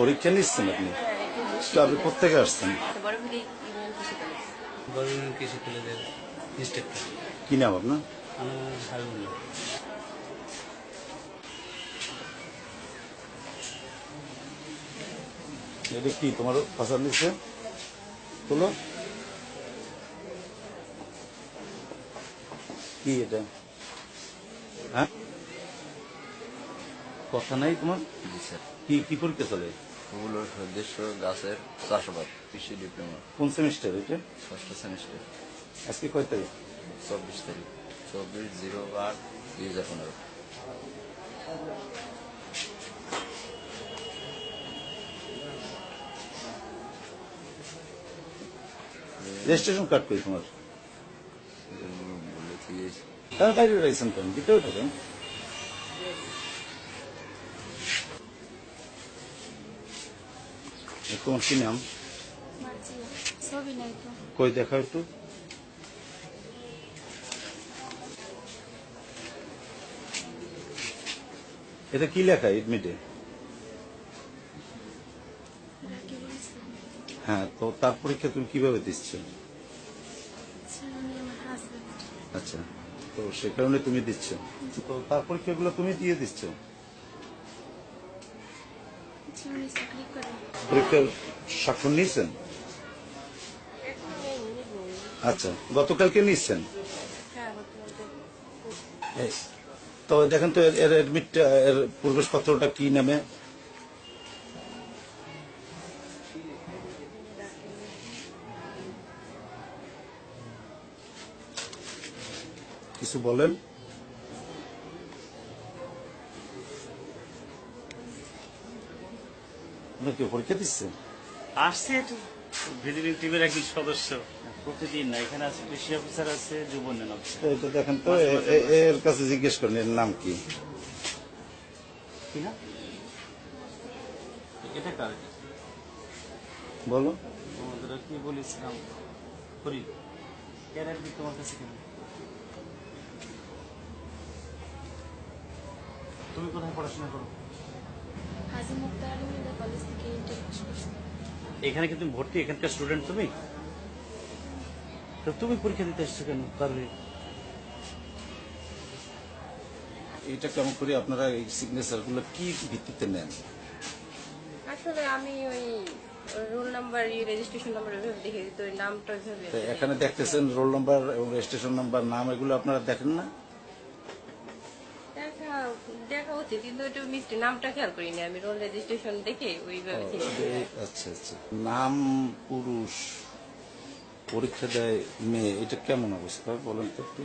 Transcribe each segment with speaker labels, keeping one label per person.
Speaker 1: পরীক্ষা নিচ্ছেন আপনি? তো আপনি কোথেকে আসছেন?
Speaker 2: কৃষি কলেজের ইনস্ট্রাক্টর।
Speaker 1: কি নাম আপনার?
Speaker 2: হাবিবুল্লাহ।
Speaker 1: এটা কি তোমার ফসল নিচ্ছে? তোলো কি এটা? হ্যাঁ, কথা নাই তোমার?
Speaker 3: জি স্যার,
Speaker 1: কি কি পরীক্ষা চলে?
Speaker 3: ওগুলোর উদ্দেশ্য গাছের চাষাবাদ, কৃষি ডিপ্লোমা,
Speaker 1: কোন সেমিস্টার এটা?
Speaker 3: 6ষ্ঠ সেমিস্টার।
Speaker 1: আজকে কয় তারিখ?
Speaker 3: 24 তারিখ, 24/08/2015।
Speaker 1: রেজিস্ট্রেশন কার্ড করি তোমার?
Speaker 3: বলেছি
Speaker 1: তারা বাইরে রয়েছেন কেন? ভিতরে থাকেন। তোমার কি নাম?
Speaker 4: ছবি নাই তো।
Speaker 1: কই দেখা একটু। এটা কি লেখা এডমিটে?
Speaker 4: কি বলছে?
Speaker 1: হ্যাঁ, তো তার পরীক্ষা তুমি কিভাবে দিচ্ছ?
Speaker 4: আমি আমার হাজবেন্ড।
Speaker 1: আচ্ছা, তো সে কারণে তুমি দিচ্ছ। তো তার পরীক্ষাগুলো তুমি দিয়ে দিচ্ছ?
Speaker 4: উনি চাকরি করে।
Speaker 1: পরীক্ষার স্বাক্ষর নিয়েছেন? আচ্ছা, গতকালকে নিচ্ছেন?
Speaker 4: হ্যাঁ,
Speaker 1: এই, তো দেখেন তো এর অ্যাডমিট, এর প্রবেশপত্রটা কি নামে? কিছু বলেন। আপনার কেউ পরীক্ষা দিচ্ছে?
Speaker 5: আসছে একটু ভিজিটিং টিমের একজন সদস্য, প্রতিদিন না। এখানে আছে কৃষি অফিসার, আছে যুব উন্নয়ন অফিসার।
Speaker 1: তো এটা দেখেন তো এর কাছে জিজ্ঞেস করেন এর নাম কি?
Speaker 5: কি না, এটা কার?
Speaker 1: বলো।
Speaker 5: তোমাদের কি বলেছিলাম করি কেন অ্যাডমিট তোমার কাছে কেন? তুমি কোথায় পড়াশোনা করো?
Speaker 4: হাজি মুক্তার আলমগীর কলেজ থেকে ইন্টার পাস করছি।
Speaker 5: এখানে কি তুমি ভর্তি, এখানকার স্টুডেন্ট তুমি? তো তুমি পরীক্ষা দিতে এসছো কেন তাহলে?
Speaker 1: এটা কেমন করে আপনারা এই সিগনেচার গুলো কি ভিত্তিতে নেন?
Speaker 6: আসলে আমি ওই রোল নাম্বার, রেজিস্ট্রেশন নাম্বার ওইভাবে দেখে দিত, ওই নামটা ওইভাবে
Speaker 1: তো এখানে দেখতেছেন রোল নাম্বার এবং রেজিস্ট্রেশন নাম্বার, নাম, এগুলো আপনারা দেখেন না?
Speaker 6: দেখা দেখা উচিত, কিন্তু ওইটা মিষ্টি নামটা খেয়াল করিনি আমি। রোল রেজিস্ট্রেশন দেখে ওইভাবে থেকে
Speaker 1: আচ্ছা আচ্ছা, নাম পুরুষ, পরীক্ষা দেয় মেয়ে, এটা কেমন অবস্থা বলেন তো একটু।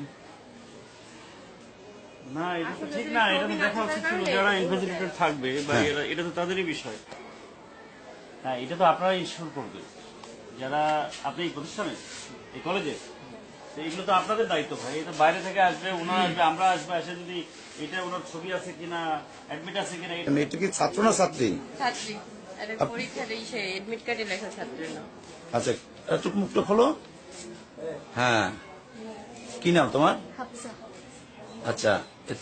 Speaker 5: না, এটা তো ঠিক না। এটা তো দেখা উচিত ছিল যারা ইনভেস্টিগেটর থাকবে বা এটা তো তাদেরই বিষয়। হ্যাঁ, এটা তো আপনারা ইনশিওর করবে যারা আপনি এই প্রতিষ্ঠানে, এই কলেজে। তো এগুলো তো আপনাদের দায়িত্ব ভাই। এটা বাইরে থেকে আসবে, ওনারা আসবে, আমরা আসবে, এসে যদি এটা ওনার ছবি আছে কিনা, অ্যাডমিট আছে কিনা।
Speaker 1: এটা কি ছাত্র না ছাত্রী?
Speaker 6: ছাত্রী। আর পরীক্ষার এই সে এডমিট কার্ডে লেখা ছাত্রী না।
Speaker 1: আচ্ছা, একটু মুখটা খোলো। হ্যাঁ, কি নাম তোমার?
Speaker 4: হাফসা।
Speaker 1: আচ্ছা,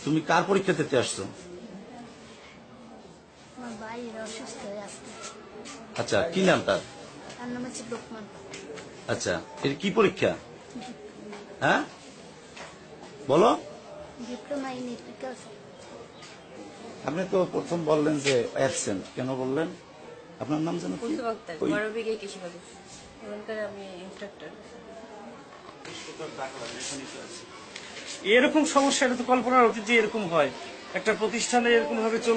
Speaker 1: তুমি কার পরীক্ষা দিতে আসছো?
Speaker 4: আমার ভাইয়ের অসুস্থ হয়ে আসছে।
Speaker 1: আচ্ছা, কি নাম তার?
Speaker 4: তার নাম হচ্ছে লোকমান।
Speaker 1: আচ্ছা, এর কি পরীক্ষা? হ্যাঁ, বলো।
Speaker 4: Diploma in agriculture.
Speaker 1: আপনি তো প্রথম বললেন যে অ্যাবসেন্ট, কেন বললেন? আপনার নাম জানো কি?
Speaker 6: কুলসুম আক্তার,
Speaker 1: ওই-
Speaker 6: বড় বিঘে কৃষি কলেজ। এখানকার আমি ইনস্ট্রাক্টর।
Speaker 5: এরকম সমস্যা, এটা তো কল্পনার অতীত যে এরকম হয়। একটা প্রতিষ্ঠানে এরকম ভাবে চলবে।